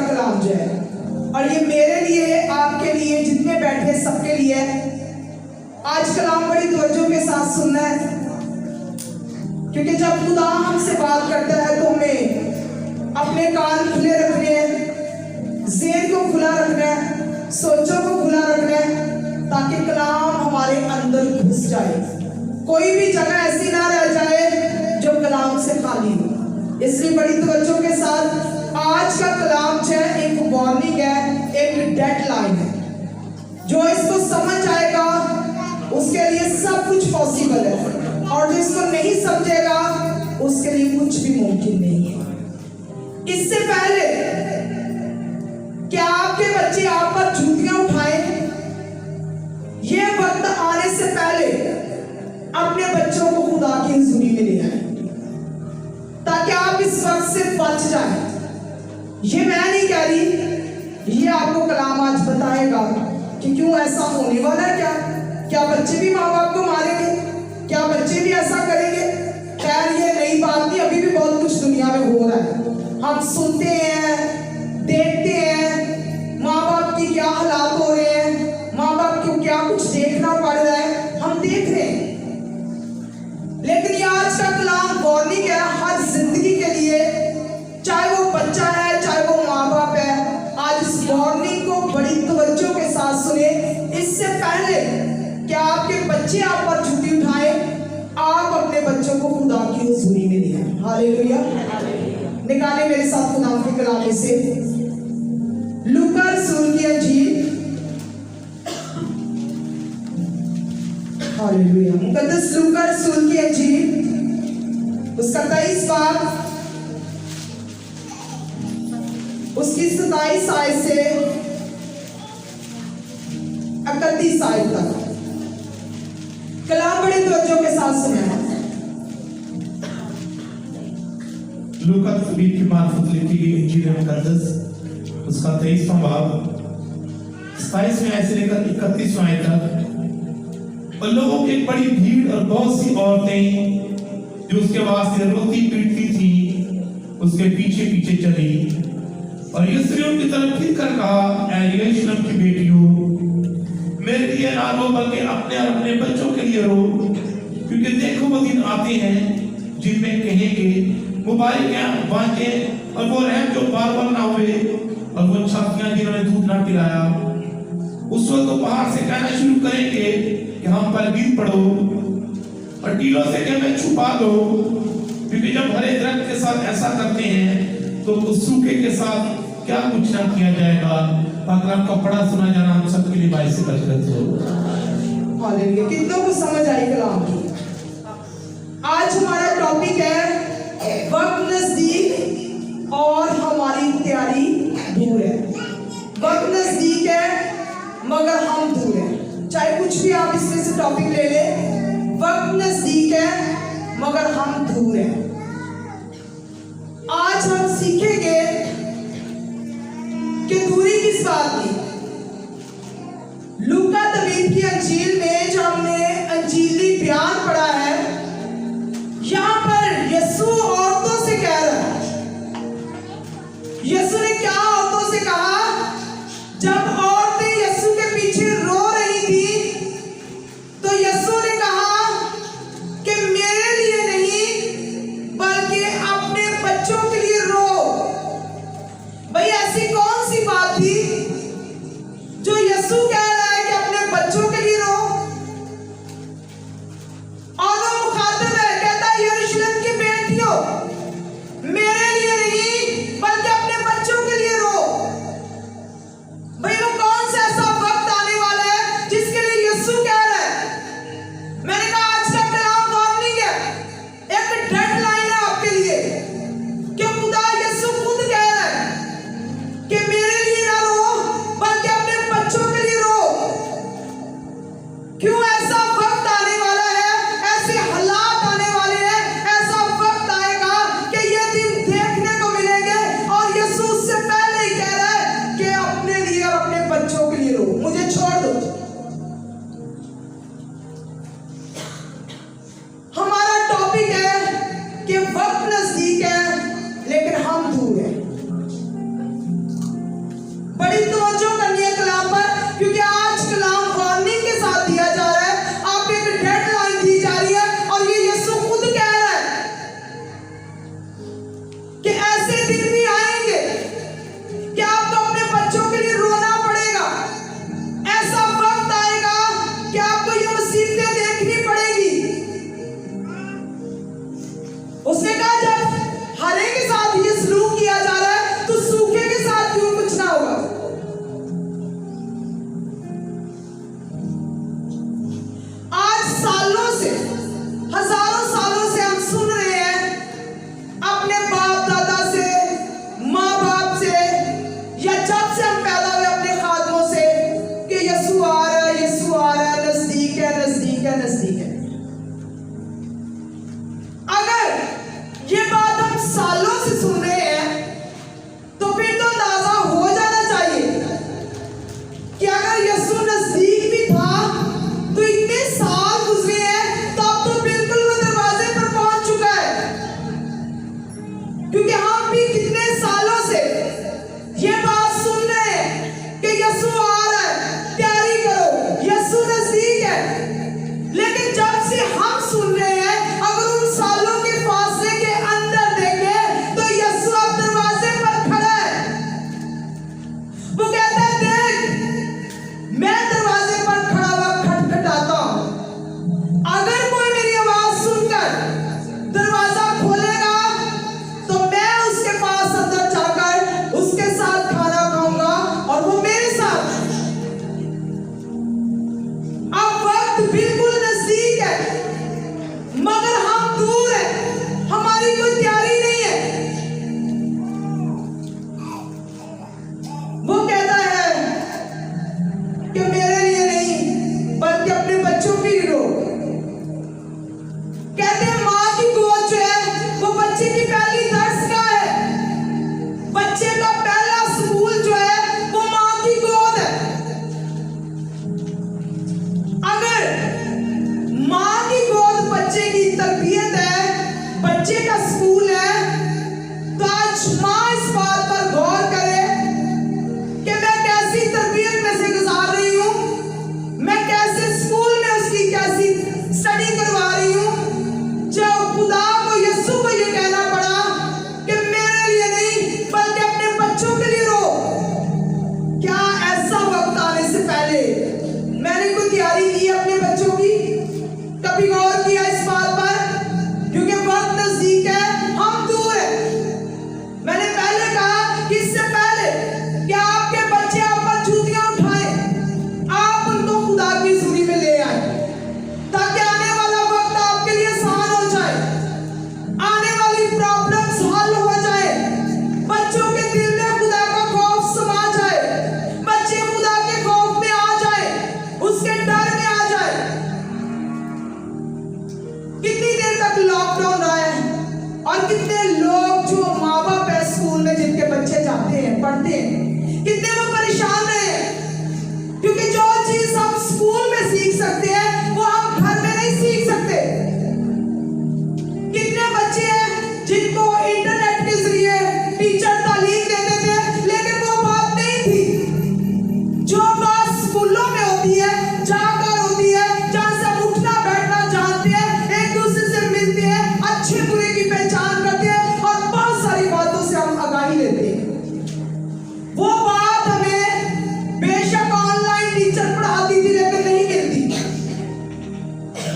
कलाम जो है, और ये मेरे लिए, आपके लिए, जितने बैठे सबके लिए आज कलाम बड़ी तवज्जो के साथ सुनना है, क्योंकि जब खुदा हमसे बात करता है तो हमें अपने कान खुले रखने हैं, ज़हन को खुला रखना है, सोचों को खुला रखना है, ताकि कलाम हमारे अंदर घुस जाए, कोई भी जगह ऐसी ना रह जाए जो कलाम से खाली हो। इसलिए बड़ी तवज्जो के साथ आज का कलाम जो है एक वार्निंग है, एक डेडलाइन है। जो इसको समझ आएगा उसके लिए सब कुछ पॉसिबल है, और जो इसको नहीं समझेगा उसके लिए कुछ भी मुमकिन नहीं है। इससे पहले कि आपके बच्चे आप पर जूतियां उठाएं, यह वक्त आने से पहले अपने बच्चों को खुदा की हुजूरी में ले आए, ताकि आप इस वक्त से बच जाएं। ये मैं नहीं कह रही, ये आपको कलाम आज बताएगा कि क्यों ऐसा होने वाला है। क्या बच्चे भी माँ बाप को मारेंगे? क्या बच्चे भी ऐसा करेंगे? खैर ये नई बात नहीं, अभी भी बहुत कुछ दुनिया में हो रहा है। हम सुनते हैं, देखते हैं माँ बाप की क्या हालात हो रहे हैं, माँ बाप को क्या कुछ देखना पड़ रहा है, हम देख रहे हैं। लेकिन ये आज का कलाम वार्निंग है हर जिंदगी के लिए, चाहे वो बच्चा है, चाहे वो माँ बाप है। आज इस वार्निंग को बड़ी तवज्जो के साथ सुने। इससे पहले कि आपके बच्चे आप पर झूठी उठाए, आप अपने बच्चों को खुदा की हुजूरी में ले आए। हालेलुया। निकाले मेरे साथ खुदा के कलाम में से लूका रसूल की अंजील, हालेलुया, मुकद्दस लूका रसूल की अंजील, उसका 23 बाब, उसकी 27 आयत से 31 आयत तक कलाम बड़ी तवज्जो के साथ सुना। लूका नबी की मार्फत लिखी गई इंजील मुकद्दस, उसका 23वां बाब 27वें आयत से लेकर 31वें आयत तक। और लोगों की एक बड़ी भीड़ और बहुत सी औरतें जो उसके वास्ते रोती पीटती थी उसके पीछे पीछे चली, और यीशु की तरफ फिर कर कहा, ऐ यरूशलेम की बेटियों, मेरे लिए ना रो बल्कि अपने और अपने बच्चों के लिए रो, क्योंकि देखो वो दिन आते हैं जिनमें कहेंगे मुबारक बांटे और वो रहम जो बार बार ना हुए, और वो छातियां जिन्होंने दूध ना पिलाया। उस वक्त तो बाहर से कहना शुरू करेंगे कि हम पर गिर पड़ो, और टीलों से कि हमें छुपा दो, क्योंकि जब हरे दरख्त के साथ ऐसा करते हैं तो उस सूखे के साथ क्या कुछ ना किया जाएगा। अगर कपड़ा सुना जाना हम सबके लिए बाइस से बरकत हो। हालेलुया। कितनों को समझ आई कलाम की? आज हमारा टॉपिक है वक्त नजदीक और हमारी तैयारी दूर है। वक्त नजदीक है मगर हम दूर हैं। चाहे कुछ भी आप इसमें से टॉपिक ले ले, वक्त नजदीक है मगर हम दूर हैं। आज हम सीखेंगे कि दूरी किस बात की। लूका तबीब की अंजील में जो हमने अंजीली बयान पढ़ा है, यहां पर यीशु औरतों से कह रहा है। यीशु ने क्या औरतों से कहा? जब औरतें यीशु के पीछे रो रही थी तो यीशु ने कहा कि मेरे लिए नहीं बल्कि अपने बच्चों के लिए रो। भाई ऐसी कौन सी बात थी जो यीशु कह रहा है कि अपने बच्चों के लिए रो? और वो मुखातिब है, कहता है यरूशलेम की बेटियों, मेरे लिए नहीं बल्कि अपने बच्चों के लिए रो। भाई वो कौन सा ऐसा वक्त आने वाला है जिसके लिए यीशु कह रहा है? मैंने कहा आज का कलाम वार्निंग है, एक डेडलाइन है आपके लिए, कि खुदा यीशु खुद कह रहा है कि मेरे लिए ना रो बल्कि अपने बच्चों के लिए रो। पढ़ते हैं, कितने वो परेशान रहे, क्योंकि जो चीज हम स्कूल में सीख सकते हैं वो हम घर में नहीं सीख सकते। कितने बच्चे हैं जिनको इंटरनेट के जरिए टीचर तालीम देते थे, लेकिन वो बात नहीं थी जो बात स्कूलों में होती है, जाकर होती है, जहां से हम उठना बैठना जानते हैं, एक दूसरे से मिलते हैं, अच्छे बुरे की पहचान करते हैं और बहुत सारी बातों से हम आगाही लेते हैं। वो बात हमें बेशक ऑनलाइन टीचर पढ़ाती थी लेकिन नहीं मिलती।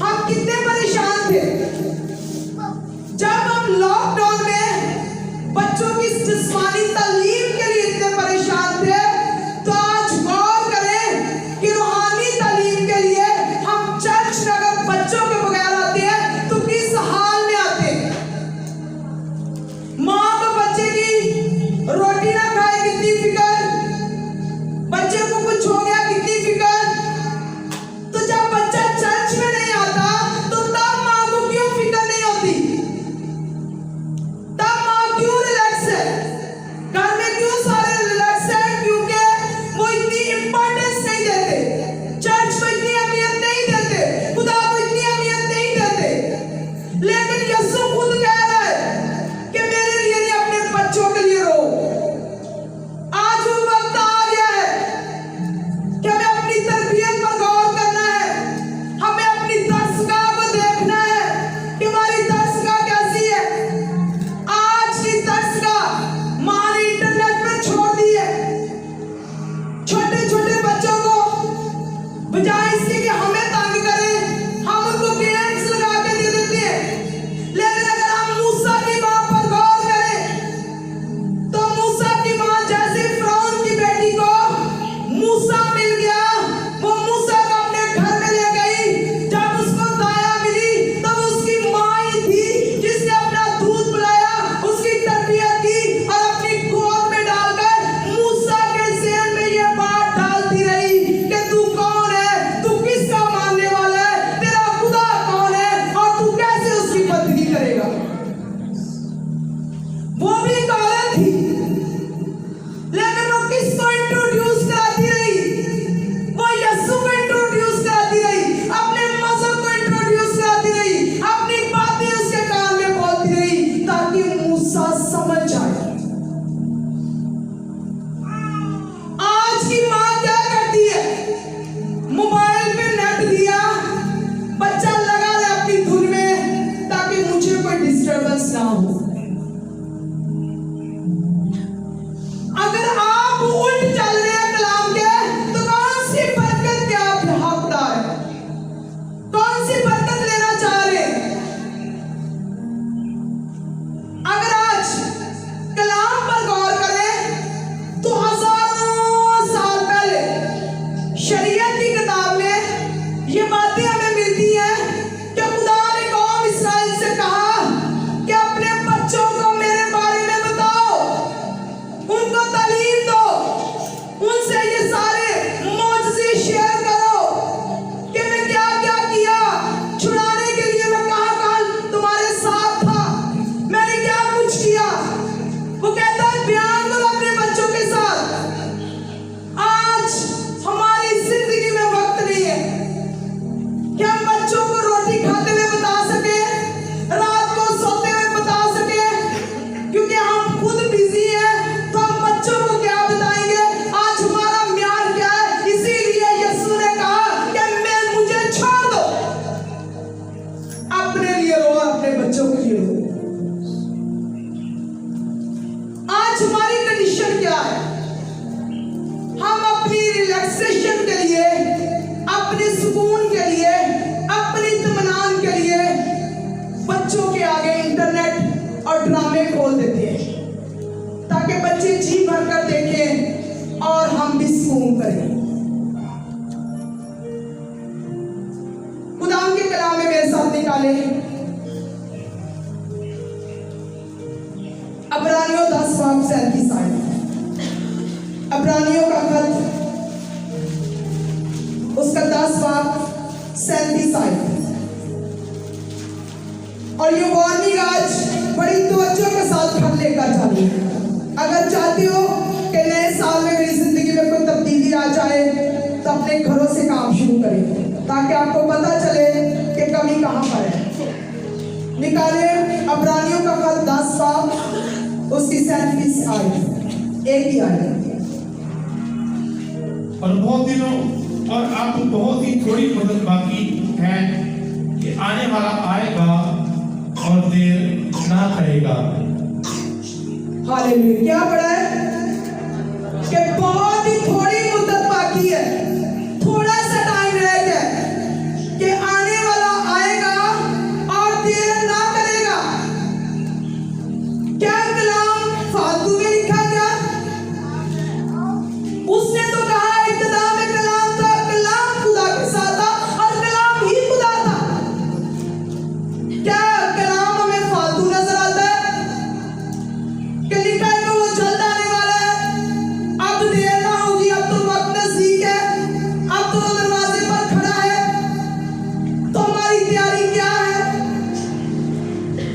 हम कितने परेशान थे जब हम लॉकडाउन में बच्चों की जिस्मानी तालीम के लिए इतने परेशान थे। तो आज गौर करें कि रूहानी तालीम के लिए हम चर्च में अगर बच्चों के बगैर आते हैं तो किस हाल में आते हैं। माँ को बच्चे की रोटी ना खाए कितनी फिक्र, बच्चे को कुछ हो गया कितनी फिक्र। तो जब बच्चा चर्च में नहीं आता तो तब माँ को क्यों फिक्र नहीं होती, तब माँ क्यों रिलैक्स है, घर में क्यों सारे रिलैक्स है, क्योंकि वो इतनी इंपॉर्टेंस नहीं देते, चर्च को इतनी अहमियत नहीं देते, खुदा को इतनी अहमियत नहीं देते। लेकिन यीशु खुद कह रहा है कि मेरे लिए नहीं, अपने बच्चों के लिए रो। आज वो वक्त आ गया है कि हमें अपनी तरबियत पर गौर करना है, हमें अपनी दर्शगाह को देखना है कि हमारी दर्शगाह कैसी है। आज की दर्शगाह माँ ने इंटरनेट पे छोड़ दी है। छोटे छोटे बच्चों को बजाय इसके कि हमें तंग करें, हम उनको गेम्स लगा के दे देते हैं। लेकिन अगर हम मूसा की माँ पर गौर करें तो मूसा की माँ जैसे फिरौन की बेटी को मूसा मिल गया, वो मूसा को अपने घर में ले गई। जब उसको दाया मिली तब उसकी माँ ही थी जिसने अपना दूध पिलाया, उसकी तरबियत की और अपनी गोद में डालकर मूसा के ज़हन में ये बात डालती रही कि तू कौन है, तू किसका मानने वाला है, तेरा खुदा कौन है और तू कैसे उसकी बंदगी करेगा। वो भी एक औरत थी लेकिन वो किसको इंट्रोड्यूस कराती रही, वो यीशु को इंट्रोड्यूस कराती रही, अपने मजहब को इंट्रोड्यूस कराती रही, अपनी बातें उसके कान में बोलती रही ताकि मूसा समझ जाए। आज की माँ क्या करती है, मोबाइल पे नेट दिया, बच्चा लगा रहे अपनी धुन में ताकि मुझे कोई डिस्टर्बेंस ना हो। अगर आप उल्ट चल रहे हैं कलाम के तो कौन सी बरकत के आप हकदार हैं, कौन सी बरकत लेना चाह रहे हैं। अगर आज कलाम पर गौर करें तो हजारों साल पहले शरीयत की किताब में ये बातें हमें मिलती हैं कि खुदा ने कौम इस्राइल से कहा कि अपने बच्चों को मेरे बारे में बताओ, उनको तालीम दो, उनसे ये सारे मौजज़े शेयर करो कि मैं क्या क्या किया, छुड़ाने के लिए मैं कहाँ तुम्हारे साथ था, मैंने क्या कुछ किया। वो कहता है बयान करो अपने बच्चों के साथ। आज हमारी जिंदगी में वक्त नहीं है कि हम बच्चों को रोटी खाते हुए बता सके, रात को सोते हुए बता सके, क्योंकि हम खुद बिजी हैं तो हम बच्चों को क्या बताएंगे। आज हमारा म्यार क्या है, इसीलिए यीशु ने कहा कि मुझे छोड़ दो, अपने लिए रो, अपने बच्चों के लिए रो। आज हमारी कंडीशन क्या है, हम अपनी रिलैक्सेशन के लिए, अपने सुकून के लिए, अपनी इत्मीनान के लिए बच्चों के आगे इंटरनेट और ड्रामे खोल देते हैं ताकि बच्चे जी भर कर देखें और हम भी सुकून करें। खुदा के कलाम में मेरे साथ निकाले अब्रानियों 10:37 आयत। अब्रानियों का खत उसका 10:37 आयत। और ये वार्निंग आज बड़ी तवज्जो के साथ हम लेकर जानी है। अगर चाहते हो कि आ जाए तो अपने घरों से काम शुरू करें, ताकि आपको पता चले कि कमी कहाँ पर है। निकाले अब्रानियों का खत 10 बाब उसकी 37 आयत, एक ही आयत। और बहुत दिनों और अब बहुत ही थोड़ी मदद बाकी है कि आने वाला आएगा और देर ना करेगा। हालेलुया। क्या पढ़ा है कि बहुत ही थोड़ी मुद्दत बाकी है, थोड़ा सा टाइम रह गया कि आने वाला आएगा और देर ना करेगा। क्या कलाम फालतू में लिखा गया? उसने तो कहा इब्तिदा में कलाम था, कलाम खुदा के साथ था और कलाम ही खुदा था। क्या कलाम हमें फालतू नजर आता है कि लिखा है कि वो जल्द आने वाला है, अब देर ना होगी, अब तो वक्त नजदीक है, अब तो वो दरवाजे पर खड़ा है, तो हमारी तैयारी क्या है?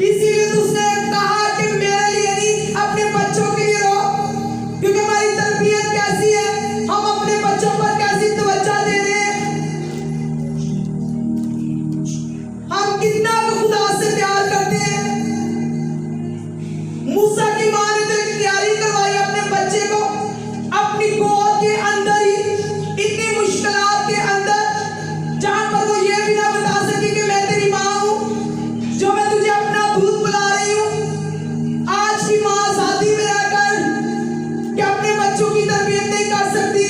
इसीलिए तो उसने कहा कि मेरे लिए नहीं अपने बच्चों के लिए रो, क्योंकि हमारी तरबियत कैसी है, हम अपने बच्चों पर कैसी तवज्जो दे रहे हैं, हम कितना खुदा से प्यार करते हैं। मूसा की मां ने तो एक तैयारी करवाई अपने बच्चे को अपनी गोद के अंदर ही, इतनी मुश्किलात के अंदर, जहां पर वो ये भी ना बता सकी कि मैं तेरी मां हूं, जो मैं तुझे अपना दूध पिला रही हूं। आज की मां आजादी में रहकर कि अपने बच्चों की तरबियत नहीं कर सकती।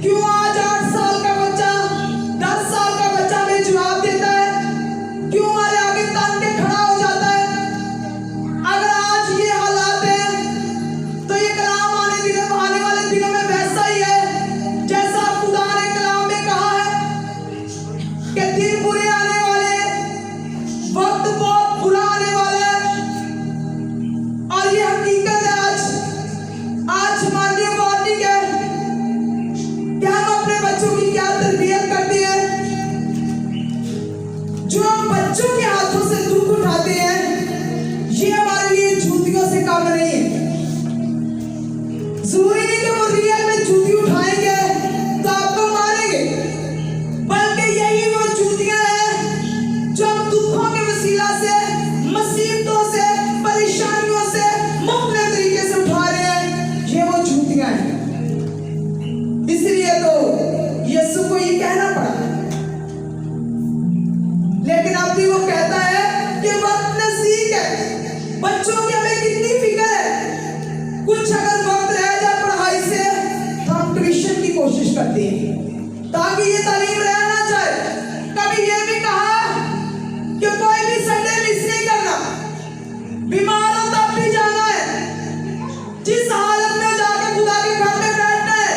क्यों आज 8 साल का बच्चा, 10 साल का बच्चा हमें जवाब देता है, क्यों हमारे आगे तन के खड़ा हो जाता है? अगर आज ये हालात है तो ये कलाम आने वाले दिनों में वैसा ही है जैसा खुदा ने कलाम में कहा है कि दिन बुरे आने वाले हैं, वक्त बहुत बुरा आने वाला है। और ये हकीकत है। आज हमारे लिए वार्निंग है कि हम अपने बच्चों की क्या तरबियत करते हैं। जो हम बच्चों के हाथों से दुख उठाते हैं, ये हमारे लिए जूतियों से कम नहीं है। जरूरी नहीं कि वो रियल में जूती उठाएंगे तो आपको मारेंगे, बल्कि यही वो जूतियां हैं जो हम दुखों के वसीला से, मुसीबतों से, परेशानियों से मुख्तलिफ तरीके से उठा रहे हैं। ये वो जूतियां हैं। इसलिए तो यीशु को ये कहना पड़ा, लेकिन अब भी वो कहता है कि वक्त नजदीक है। बच्चों की हमें कितनी फिक्र है। कुछ अगर वक्त रह जाए पढ़ाई से तो हम ट्यूशन की कोशिश करते हैं ताकि ये तालीम रह ना जाए। कभी ये भी कहा कि कोई भी संडे मिस नहीं करना, बीमार हो तब भी जाना है, जिस हालत में जाके खुदा के घर में बैठना है,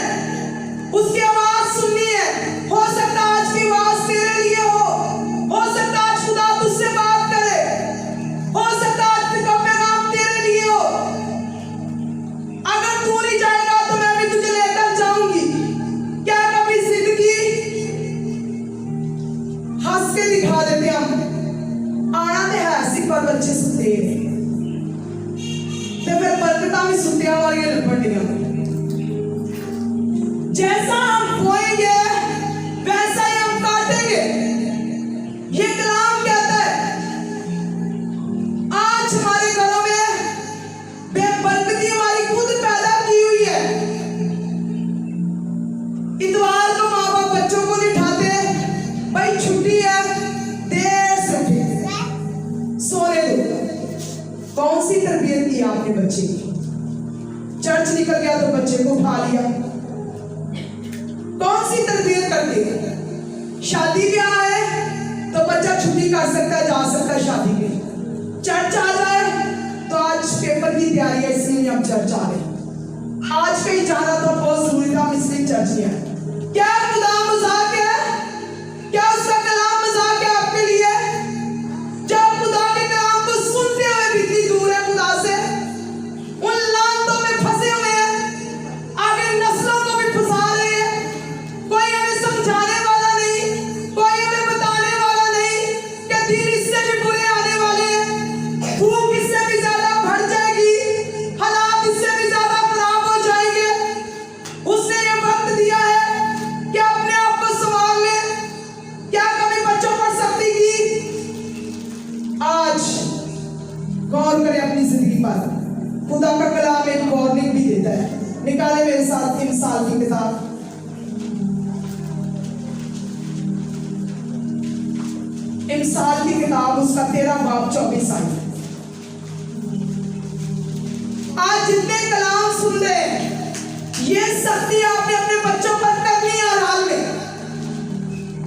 उसकी आवाज सुननी है। हो सकता आज की आवाज तेरे लिए हो सकता आज खुदा तुझसे बात करे, हो सकता आज का पैगाम तेरे लिए हो। अगर तू नहीं जाएगा तो मैं भी तुझे लेकर जाऊंगी। क्या कभी जिंदगी हंस के दिखा देते हम, आना तो है ऐसी पर बच्चे सुनते हैं तो फिर बरकता भी सुतिया वाली लपटियां। जैसा हम बोएंगे वैसा ही हम काटेंगे। ये कलाम कहता है। आज हमारे घरों में बेबरकती हमारी खुद पैदा की हुई है। इतवार को माँ बाप बच्चों को लिठाते, भाई छुट्टी है, देर से उठे, सोने दो। कौन सी तरबियत दी आपने बच्चे की? चर्च निकल गया तो बच्चे को उठा लिया। कौन सी तरबियत करते हैं? शादी ब्याह है तो बच्चा छुट्टी कर सकता है, जा सकता है शादी में। चर्च आ जाए तो आज पेपर की तैयारी है इसलिए हम चर्च आ रहे। आज कहीं जाना तो बहुत जरूरी था, हम इसलिए चर्च में आए। क्या खुदा मजाक है? क्या उसका कलाम मजाक है आपके लिए? जब खुदा के कलाम को सुनते हुए भी इतनी दूर है खुदा से, उन लानतों में फंसे हुए हैं, आगे नस्लों को भी फंसा रहे हैं। कोई हमें समझाने वाला नहीं, कोई हमें बताने वाला नहीं कि दिन इससे भी बुरे आने वाले हैं, भूख इससे भी ज्यादा बढ़ जाएगी, हालात इससे भी ज्यादा खराब हो जाएंगे। उसने ये वक्त दिया है निकाले मेरे साथ इमसाल की किताब। इमसाल की किताब उसका 13 बाब 24 आयत। आज जितने कलाम सुन रहे हैं, ये सख्ती आपने अपने बच्चों पर करनी है हर हाल में,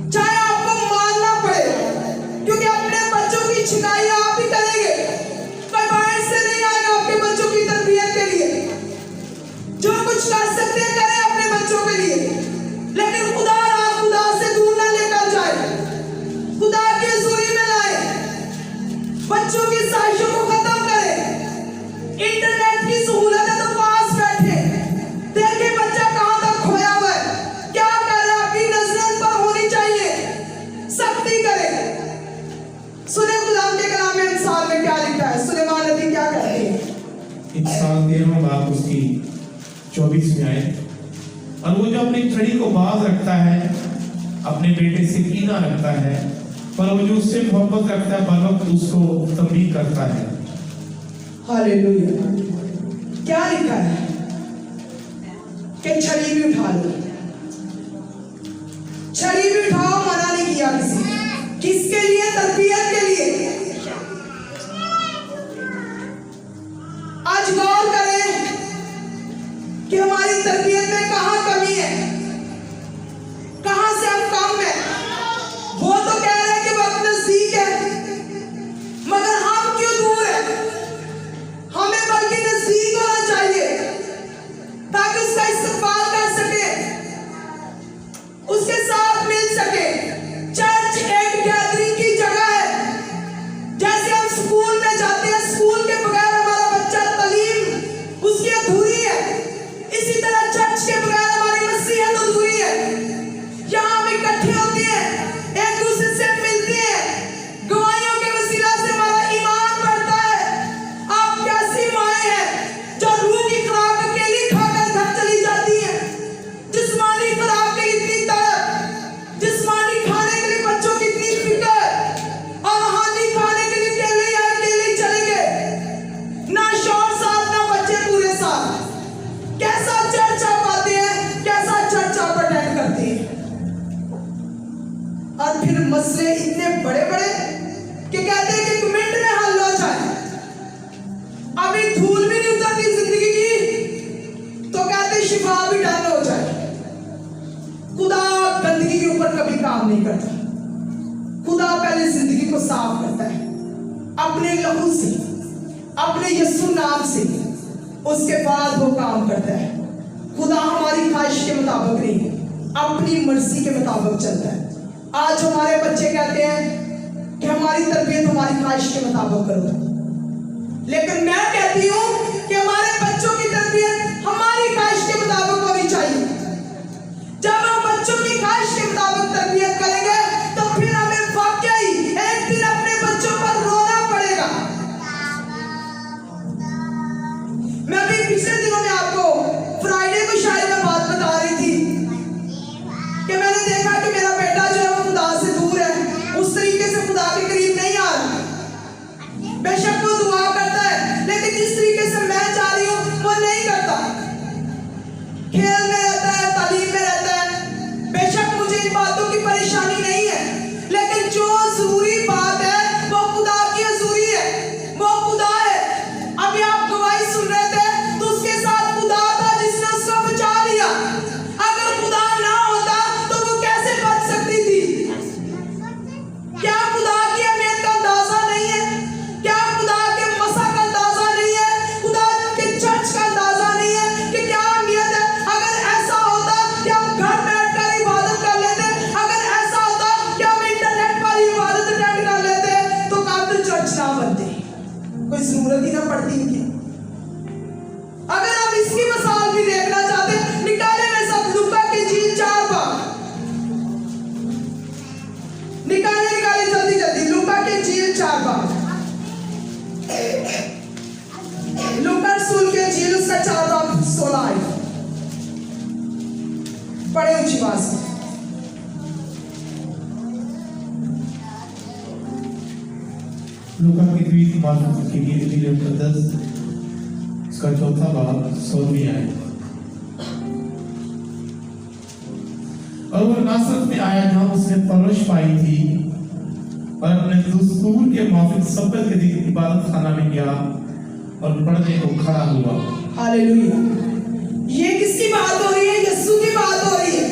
चाहे आपको मानना पड़े, क्योंकि अपने बच्चों की छिनाई आप ही करेंगे। कोई बाहर से नहीं आएगा आपके बच्चों की तरबियत के लिए। जो कुछ कर सकते हैं करें अपने बच्चों के लिए, लेकिन खुदा से दूर ना लेकर जाए, खुदा की हजूरी में लाए, बच्चों की साजिशों को खत्म करें। इंटरनेट की सहूलत है तो पास बैठे देखे बच्चा कहां तक खोया हुआ है, क्या कर रहा है, आपकी नजर पर होनी चाहिए, सख्ती करें। सुने गुलाम के कलाम में इंसान में क्या लिखा है, सुलेमान नबी क्या कहते हैं। इंसान 13वां बाब उसकी 24वीं आयत। और वो जो अपनी छड़ी को बाज रखता है, अपने बेटे से कीना रखता है, पर वो जो उससे मोहब्बत रखता है बर वक्त उसको तंबीह करता है। हालेलुया। क्या लिखा है कि छड़ी भी उठा लो, छड़ी भी उठाओ, मना नहीं किया किसके लिए, तरबियत के लिए। आज गौर करें कि हमारी तरबियत में कहां कमी है, कहां से हम कम है। वो तो कह रहे हैं कि वक्त नजदीक है, मगर हम क्यों दूर है। हमें बल्कि नजदीक होना चाहिए ताकि उसका इस्तेमाल कर सके, उसके साथ मिल सके। चर्च एक गैदरिंग की जगह है। जैसे हम स्कूल में जाते हैं, स्कूल के बगैर हमारा बच्चा तालीम उसकी अधूरी है, इसी तरह चर्च के बगैर हमारी मसीहत अधूरी है। यहाँ हम इकट्ठे होते हैं, एक दूसरे से मिलते हैं, गवाहियों के वसीला से हमारा ईमान बढ़ता है। आप कैसी माएँ हैं जो रूह की खुराक अकेली खाकर घर चली जाती है, जिस्मानी खुराक की इतनी तड़प, जिस्मानी खाने के लिए बच्चों की इतनी फिक्र, और रूहानी खाने के लिए अकेले चले गए, ना शौहर साथ ना बच्चे पूरे साथ। कैसा चर्च आप आते हैं, कैसा चर्च आप अटेंड करते हैं, और फिर मसले इतने बड़े बड़े कि कहते हैं कि 1 मिनट में हल हो जाए। अभी धूल भी नहीं उतरती जिंदगी की तो कहते शिफा भी डन हो जाए। खुदा गंदगी के ऊपर कभी काम नहीं करता। खुदा पहले जिंदगी को साफ करता है अपने लहू से, अपने यीशु नाम से, उसके बाद वो काम करता है। खुदा हमारी ख्वाहिश के मुताबिक नहीं, अपनी मर्जी के मुताबिक चलता है। आज हमारे बच्चे कहते हैं कि हमारी तरबियत हमारी ख्वाहिश के मुताबिक करो, लेकिन मैं कहती हूँ कि हमारे बच्चों की तरबियत हमारी ख्वाहिश के मुताबिक होनी चाहिए। जब हम बच्चों की ख्वाहिश के मुताबिक तरबियत करेंगे तो फिर हमें वाकई एक दिन अपने बच्चों पर रोना पड़ेगा। मैं अभी पिछले दिनों में आपको फ्राइडे को शायद मैं बात बता रही थी कि मैंने देखा कि मेरा बेटा जो है वो खुदा से दूर है, उस तरीके से खुदा के करीब नहीं आ रहा। बेशक वो दुआ करता है, लेकिन जिस तरीके से मैं चाह रही हूँ वो नहीं करता। खेल में रहता है, तालीम में रहता है। बेशक मुझे इन बातों की परेशानी नहीं है, लेकिन जो जरूरी बात है वो खुदा की हजूरी है, वो खुदा है। अभी आप गवाही सुन रहे थे तो उसके साथ खुदा था जिसने उसको बचा लिया। अगर खुदा ना होता तो वो कैसे बच सकती थी। क्या खुदा की अहमियत का अंदाजा नहीं है? क्या खुदा के मसा का अंदाजा नहीं है? खुदा के चर्च का अंदाजा नहीं है कि क्या अहमियत है? अगर ऐसा होता कि हम घर बैठकर इबादत कर लेते, अगर ऐसा होता कि हम इंटरनेट पर इबादत अटेंड कर लेते तो काबिल चर्च ना बनते, कोई जरूरत ही ना पड़ती इनकी। अगर हम इसकी मिसाल भी देखना चाहते, निकाले में सब लूका की इंजील 4 बाब, निकाले जल्दी जल्दी लूका की इंजील 4 बाब, लूका रसूल की इंजील उसका 4 बाब 16 आयत पढ़े ऊंची आवाज से। लूका की द्वितीय मार्फत की इंजील मुकद्दस उसका 4 बाब 16वीं आयत। और वो नासरत में आया जहां उसने परवरिश पाई थी, और अपने दस्तूर के मुताबिक सब्बत के दिन इबादत खाना में गया और पढ़ने को खड़ा हुआ। हालेलुया। ये किसकी बात हो रही है? यीशु की बात हो रही है।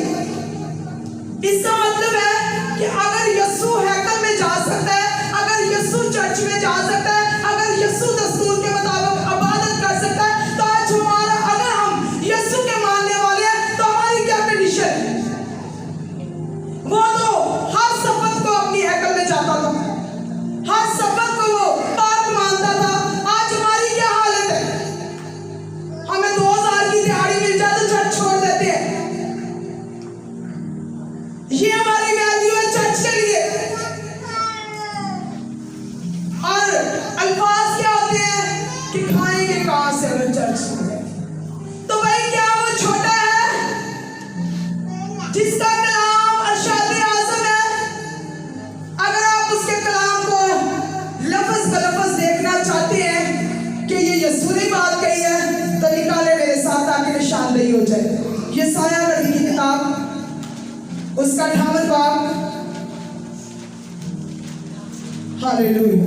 इसका मतलब है कि अगर यीशु हैकल में जा सकता है, अगर यीशु चर्च में जा सकता है, अगर यीशु दस्तूर के मुताबिक इबादत कर सकता है, तो आज हमारा, अगर हम यीशु के मानने वाले हैं, तो हमारी क्या कंडीशन है? वो तो हर सब्बत को अपनी हैकल में जाता था, हर सब्बत को वो पाक मानता था। आज हमारी क्या हालत है? हमें 2000 की दिहाड़ी मिल जाए तो चर्च छोड़ देते हैं। ये हमारी वैल्यू है चर्च के लिए। और अल्फाज क्या होते हैं कि खाएंगे कहां से अगर चर्च में? तो भाई क्या वो छोटा है जिसका कलाम अरशाद आज़म है? अगर आप उसके कलाम को लफ्ज ब लफ्ज देखना चाहते हैं कि ये यीशु ने बात कही है, तो निकाले मेरे साथ आके निशानदेही हो जाए। यशायाह नबी की किताब, उसका 58वां बाब। हालेलुया।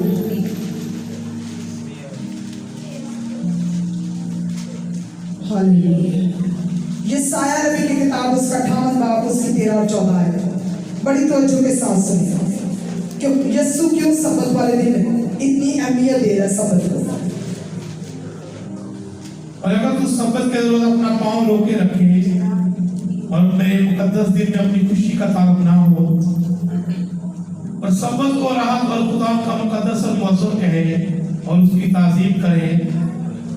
हालेलुया। यशायाह नबी की किताब, उसका 58वां बाब, उसकी 13 और 14 है। बड़ी तवज्जो के साथ सुनिए कि यीशु क्यों सब्बत वाले दिन इतनी अहमियत दे रहा है सब्बत को। और अगर तू सब्बत के रोज अपना पाँव रोके रखे और अपने मुकद्दस दिन में अपनी खुशी का तारुफ ना हो, और सब्बत को राहत और खुदा का मुकद्दस और मौजूद कहे और उसकी ताज़ीम करे,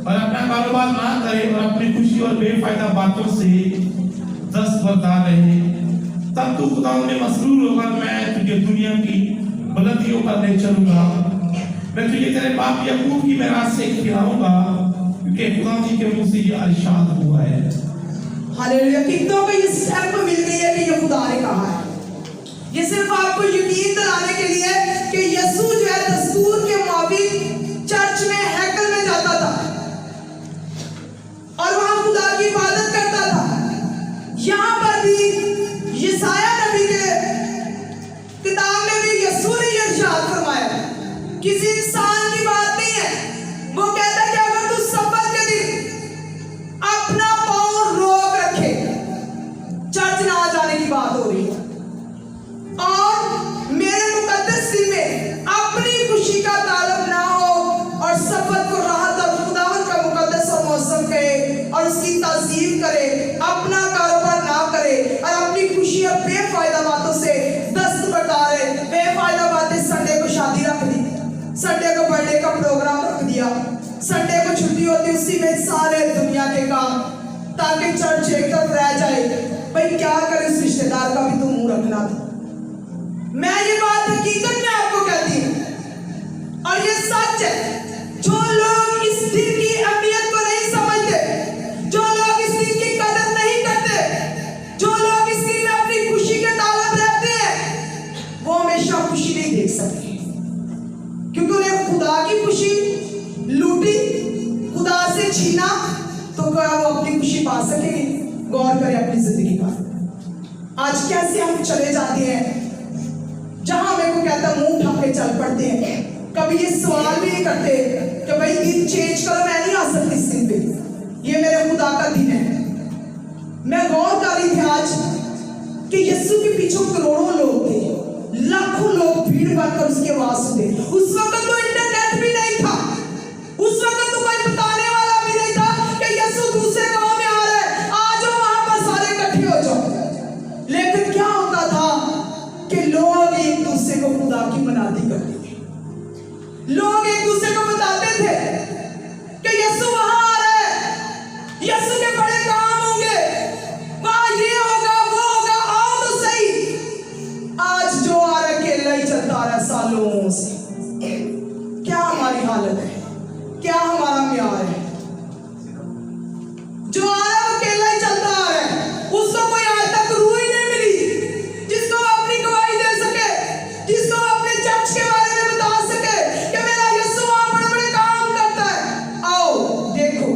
और अपना कारोबार ना करे और अपनी खुशी और बेफायदा बातों से दस्तबरदार रहे, तब तू खुदा में मसरूर होगा। मैं तुझे दुनिया की बुलंदियों पर ले चलूंगा, मैं तुझे तेरे बाप याकूब की मिरास से खिलाऊंगा, क्योंकि खुदा जी के मुंह से ये इरशाद हुआ है। हालेलुया। कितनों को ये स्टेप मिल गई है कि ये खुदा ने कहा है। ये सिर्फ आपको यकीन दिलाने के लिए कि यीशु जो है दस्तूर के मुताबिक चर्च में, हैकल में जाता था और वहां खुदा की इबादत करता था। यहां पर भी यशायाह नबी के किताब में भी यीशु ने ये इरशाद फरमाया, किसी इंसान की बात नहीं है। वो कहता है कि अगर तू सब्बत के दिन अपना पाँव रोक रखे, चर्च ना जाने की बात हो रही है, और मेरे मुकद्दस दिन में अपनी खुशी का ताल्लुक ना हो, और सब्बत को राहत और खुदावंद का मुकद्दस और मौसम कहे और उसकी ताज़ीम करे, अपना कारोबार ना करे और अपनी खुशी और बेफायदा बातों से दस्त बरदार है। बेफायदा बातें, संडे को शादी रख दी, संडे को बर्थडे का प्रोग्राम रख दिया, संडे को छुट्टी होती, उसी में सारे दुनिया के काम, ताकि चर्च एक तरफ रह जाए। भाई क्या करे, उस रिश्तेदार का भी तो मुंह रखना था। मैं ये बात हकीकत में आपको कहती हूँ और ये सच है। जो लोग इस दिन की अहमियत को नहीं समझते, जो लोग इस दिन की कदर नहीं करते, जो लोग इस दिन में अपनी खुशी के तालब रहते हैं, वो हमेशा खुशी नहीं देख सकते, क्योंकि उन्हें खुदा की खुशी लूटी, खुदा से छीना, तो क्या वो अपनी खुशी पा सकेंगे? गौर करें अपनी जिंदगी पर। आज कैसे हम चले जाते हैं जहां मेरे को कहता मुंह उठा के चल पड़ते हैं, कभी ये सवाल भी नहीं करते कि भाई दिन चेंज करो, मैं नहीं आ सकती इस दिन पे, ये मेरे खुदा का दिन है। मैं गौर कर रही थी आज कि यीशु के पीछे करोड़ों लोग थे, लाखों लोग भीड़ बनकर उसकी आवाज सुनते। उस वक्त तो इंटरनेट भी नहीं था, उस वक्त तो कोई बताने वाला भी नहीं था कि यीशु दूसरे गांव में आ रहा है, आ जाओ वहां पर सारे इकट्ठे हो जाओ। लेकिन क्या होता था कि लोग एक दूसरे को खुदा की मनादी करते थे, लोग एक दूसरे को बताते थे कि यीशु वहां आ रहा है, यीशु के बड़े काम होंगे, वहां ये होगा वो होगा, आओ तो सही। आज जो आ रहा है अकेला ही चलता आ रहा है सालों से। क्या हमारी हालत है? क्या हमारा म्यार है? जो आ रहा है अकेला ही चलता आ रहा है, उसको कोई आज तक रूह ही नहीं मिली जिसको अपनी गवाही दे सके, जिसको अपने चर्च के बारे में बता सके कि मेरा यीशु वहां बड़े बड़े काम करता है। आओ देखो,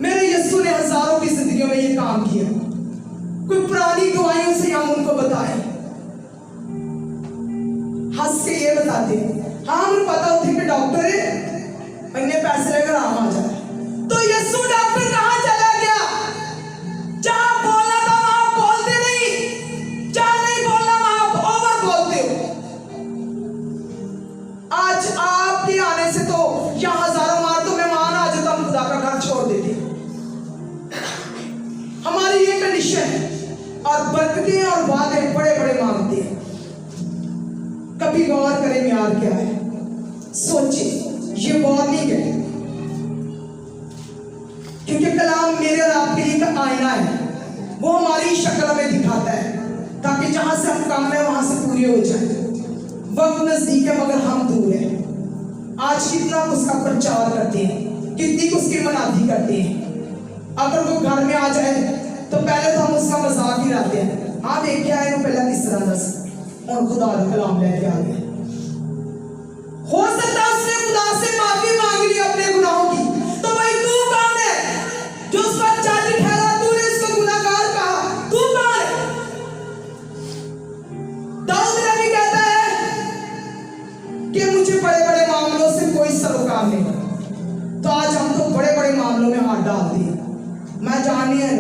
मेरे यीशु ने हजारों की जिंदगियों में ये काम किया। कोई पुरानी गवाहियों से हम उनको बताएं। हंस के ये बताते हाँ हमें पता होती कि डॉक्टर है इतने पैसे लेकर आम आ जाए। तो यीशु डॉक्टर कहां चला गया? जहां बोलना था वहां बोलते नहीं, जहां नहीं बोलना वहां ओवर बोलते हो। आज आपके आने से तो यहाँ हजारों मार तो मेहमान आ जाता, हम खुदा का घर छोड़ देते। हमारी ये कंडीशन है और बरकतें और वादे बड़े बड़े मांगते हैं। कभी गौर करें म्यार क्या है, सोचे ये वार्निंग है, क्योंकि कलाम मेरे और आपके लिए एक आईना है। वो हमारी शक्ल में दिखाता है ताकि जहां से हम काम है वहां से पूरे हो जाए। वक्त नजदीक है मगर हम दूर है। आज कितना उसका प्रचार करते हैं, कितनी उसकी मनादी करते हैं। अगर वो घर में आ जाए तो पहले तो हम उसका मजाक ही लाते हैं। हाँ देख क्या है पहला किस तरह दस और खुदा का कलाम लेके आ गए। हो सकता है उसने खुदा से माफी मांग ली अपने गुनाहों की, तो भाई तू कौन है जो उस पर जाति ठहरा? तूने इसको गुनाहगार कहा, तू कौन है? दाऊद नबी कहता है कि मुझे बड़े बड़े मामलों से कोई सरोकार नहीं। तो आज हम तो बड़े बड़े मामलों में हाथ डालते हैं। मैं जानिए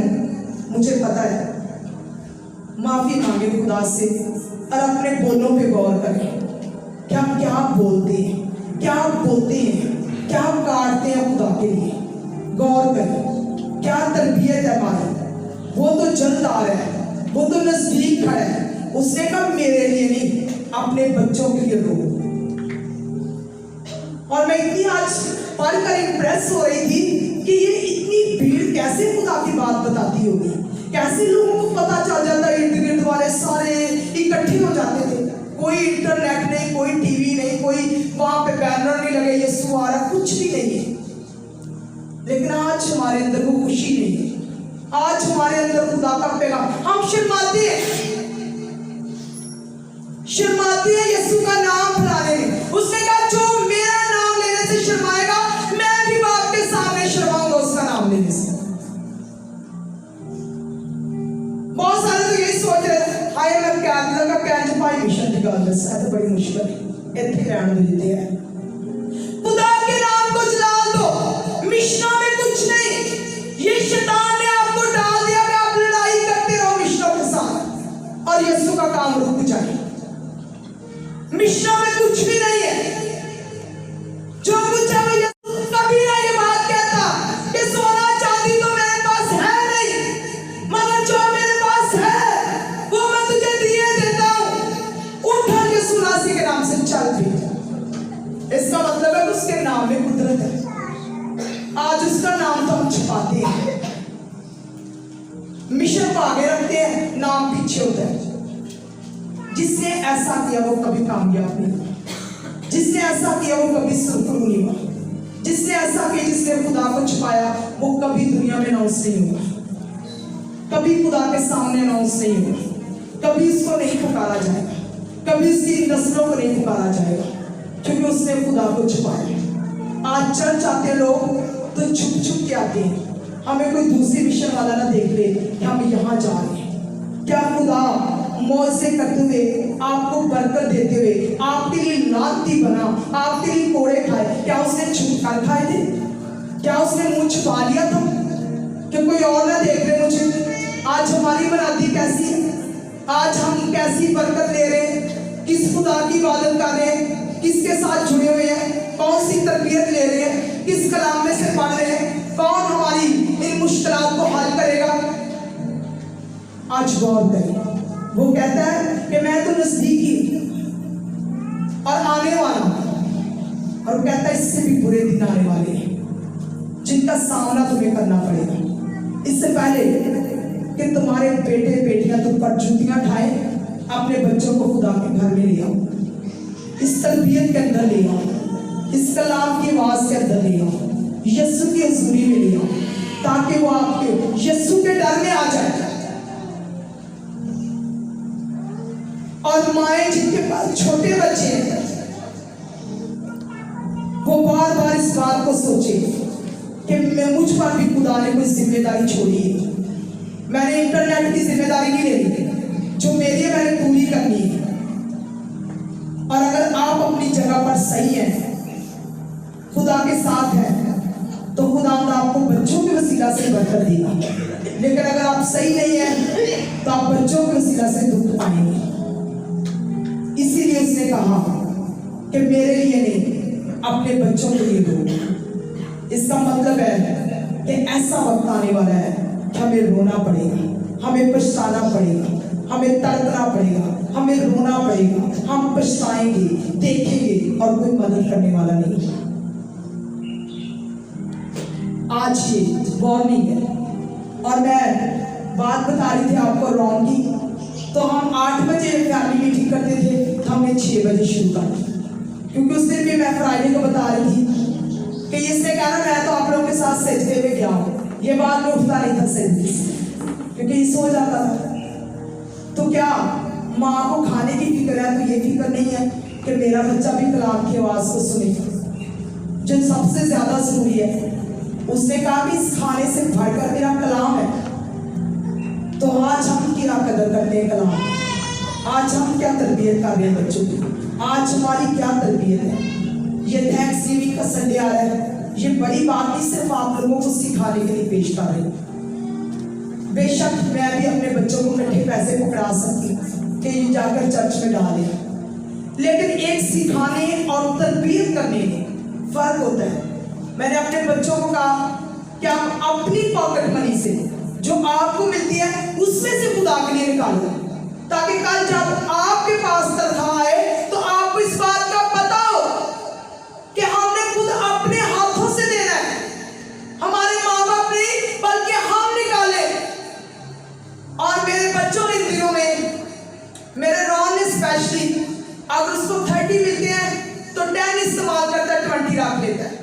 मुझे पता है, माफी मांगे खुदा से और अपने बोलों पे गौर करें। क्या क्या बोलते हैं, क्या बोलते हैं, क्या काटते हैं खुदा के लिए। गौर करें क्या तरबियत है हमारी। वो तो जल्द आ रहा है, वो तो नजदीक खड़ा है। उसने कहा मेरे लिए नहीं अपने बच्चों के लिए रो। और मैं इतनी आज पढ़कर इम्प्रेस हो रही थी कि ये इतनी भीड़ कैसे खुदा की बात बताती होगी, कैसे लोगों को पता चल जाता है। इर्द गिर्द वाले सारे इकट्ठे हो जाते थे, कोई इंटरनेट नहीं, कोई टीवी नहीं, कोई वहां पे बैनर नहीं लगे यीशु आ रहा, कुछ भी नहीं है। लेकिन आज हमारे अंदर वो खुशी नहीं है। आज हमारे अंदर खुदा का पैगाम, हम शर्माते हैं यीशु का नाम फैलाने में। उसने कहा जो मेरा नाम लेने से शर्माएगा मैं भी बाप के सामने शर्माऊंगा उसका नाम लेने से। बहुत सारे तो यही सोच रहे हाय मैं क्या लगा कैंच पाई मिशन की गल दस है तो बड़ी मुश्किल है इतने रहने देते हैं। खुदा के नाम को जला दो, मिशनों में कुछ नहीं। ये शैतान ने आपको डाल दिया कि आप लड़ाई करते रहो मिशनों के साथ और यीशु का काम रुक जाए। मिशनों में कुछ भी नहीं है। जो कुछ है वो यीशु कभी ना ये बात कहता कि सोना चांदी तो मेरे पास है नहीं, मगर जो मेरे पास है वो मैं तुझे दिए देता हूं। उठ और यीशु मसीह के नाम से चल भी। इसका मतलब है उसके नाम में कुदरत है। आज उसका नाम तो हम छुपाते हैं, मिशन को आगे रखते हैं, नाम पीछे होता है। जिसने ऐसा किया वो कभी कामयाब नहीं हुआ, जिसने ऐसा किया वो कभी सुरखरू नहीं हुआ, जिसने ऐसा किया जिसने खुदा को छुपाया वो कभी दुनिया में अनाउंस नहीं हुआ, कभी खुदा के सामने अनाउंस नहीं हुआ, कभी उसको नहीं पुकारा जाएगा, कभी उसकी नस्लों को नहीं पुकारा जाएगा, क्योंकि उसने खुदा को छुपाया। आज चर्च आते लोग तो छुप छुप के आते हैं, हमें कोई दूसरी मिशन वाला ना देख ले कि हम यहाँ जा रहे हैं। क्या खुदा मौजे करते हुए आपको बरकत देते हुए आपके लिए लानती बना, आपके लिए कोड़े खाए, क्या उसने छुप कर खाए थे? क्या उसने मुंह छुपा लिया था कि कोई और ना देख रहे मुझे? आज हमारी मनादी कैसी है, आज हम कैसी बरकत ले रहे हैं, किस खुदा की इबादत कर रहे हैं, किसके साथ जुड़े हुए हैं, कौन सी तरबियत ले रहे हैं, किस कलाम में से पढ़ रहे हैं, कौन हमारी इन मुश्किलात को हल करेगा। आज गौर करें। वो कहता है कि मैं तो नजदीकी और आने वाला, और वो कहता है इससे भी बुरे दिन आने वाले हैं जिनका सामना तुम्हें करना पड़ेगा। इससे पहले कि तुम्हारे बेटे बेटियां तुम पर जूतियां खाए, अपने बच्चों को खुदा के घर में ले आओ, इस तरबियत के अंदर ले आओ, इस कलाम की आवाज के अंदर ले आओ, यीशु की हजूरी में ले आओ, ताकि वो आपके यीशु के डर में आ जाए। और माए जिनके पास छोटे बच्चे हैं वो बार बार इस बात को सोचे कि मैं मुझ पर भी खुदा ने कोई जिम्मेदारी छोड़ी है, मैंने इंटरनेट की जिम्मेदारी नहीं लेनी, जो मेरी है मैंने पूरी करनी है। और अगर आप अपनी जगह पर सही हैं, खुदा के साथ हैं, तो खुदा आपको बच्चों के वसीला से बरकत देगा। लेकिन अगर आप सही नहीं हैं तो आप बच्चों के वसीला से दुख पाएंगे। इसीलिए उसने कहा कि मेरे लिए नहीं, अपने बच्चों के लिए दो। इसका मतलब है कि ऐसा वक्त आने वाला है कि हमें रोना पड़ेगा, हमें पछताना पड़ेगा, हमें तड़पना पड़ेगा, हमें रोना पड़ेगा, हम पछताएंगे, देखेंगे और कोई मदद करने वाला नहीं। आज ये वार्निंग है। और मैं बात बता रही थी आपको रॉन्ग की, तो हम 8 बजे फैमिली मीटिंग करते थे, तो हमने 6 बजे शुरू कर दी, क्योंकि उस दिन भी मैं फ्राइडे को बता रही थी कि इसने कहा ना मैं तो आप लोगों के साथ सजदे में गया हूँ, ये बात में उठता नहीं था सजदे से, क्योंकि ये सो जाता था। तो क्या माँ को खाने की फिक्र है, तो ये फिक्र नहीं है कि मेरा बच्चा भी कलाम की आवाज़ को सुने, जो सबसे ज्यादा जरूरी है। उसने कहा कि इस खाने से भरकर मेरा कलाम है। तो आज हम क्या कदर करते हैं कलाम, आज हम क्या तरबियत कर रहे हैं बच्चों की, आज हमारी क्या तरबियत है। ये थैंक्सगिविंग का संडे आ रहा है, ये बड़ी बात नहीं सिर्फ आप लोगों को सिखाने के लिए पेश कर रही हूँ। बेशक मैं भी अपने बच्चों को इकट्ठे पैसे पकड़ा सकती हूँ कि ये जाकर चर्च में डालें, लेकिन एक सिखाने और तरबियत करने में फर्क होता है। मैंने अपने बच्चों को कहा कि आप अपनी पॉकेट मनी से जो आपको मिलती है उसमें से खुदा के लिए निकालो, ताकि कल जब आपके पास तनख्वाह आए तो आपको इस बात का पता हो कि हमने खुद अपने हाथों से देना है, हमारे माँ बाप नहीं बल्कि हम निकाले। और मेरे बच्चों ने इन दिनों में, मेरे रॉन ने स्पेशली, अगर उसको 30 मिलते हैं तो 10 इस्तेमाल करता है, 20 रख लेता है।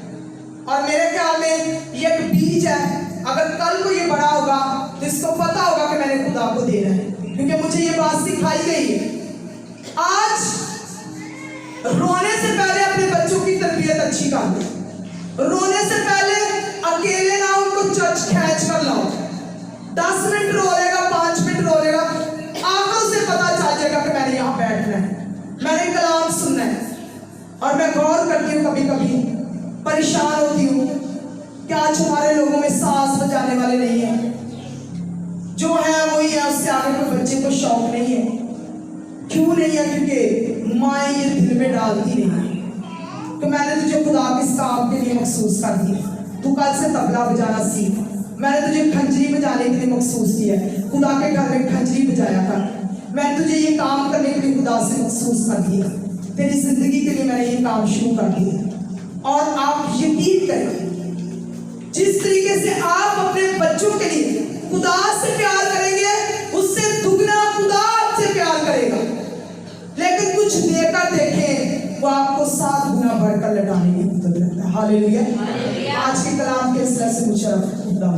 और मेरे ख्याल में ये एक बीज है, अगर कल को ये बड़ा होगा तो इसको पता होगा कि मैंने खुदा को देना है, क्योंकि मुझे ये बात सिखाई गई है। आज रोने से पहले अपने बच्चों की तरबियत अच्छी कर लो, रोने से पहले अकेले ना उनको चर्च खींच कर लाओ। 10 मिनट रोएगा, 5 मिनट रोएगा, आंखों से पता चल जाएगा कि मैंने यहाँ बैठना है, मैंने कलाम सुनना है। और मैं गौर करती हूँ, कभी कभी परेशान होती हूँ कि आज हमारे लोगों में सांस बजाने वाले नहीं है, जो है वही है, उससे आगे कोई बच्चे को शौक नहीं है। क्यों नहीं है? क्योंकि माँ ये दिल में डालती नहीं है तो मैंने तुझे खुदा के इस काम के लिए मखसूस कर दिया, तू कल से तबला बजाना सीख। मैंने तुझे खंजरी बजाने के लिए मखसूस किया है, खुदा के घर में खंजरी बजाया कर। मैंने तुझे ये काम करने के लिए खुदा से मखसूस कर दिया, तेरी जिंदगी के लिए मैंने ये काम शुरू कर दिया। और आप यकीन करें, जिस तरीके से आप अपने बच्चों के लिए खुदा से प्यार करेंगे, उससे दुगना खुदा आपसे प्यार करेगा। लेकिन कुछ देकर देखें, वो आपको 7 गुना बढ़कर लौटाने की कुदरत रखता है। हालेलुया। आज के कलाम के सिलसिले से मुझे खुदा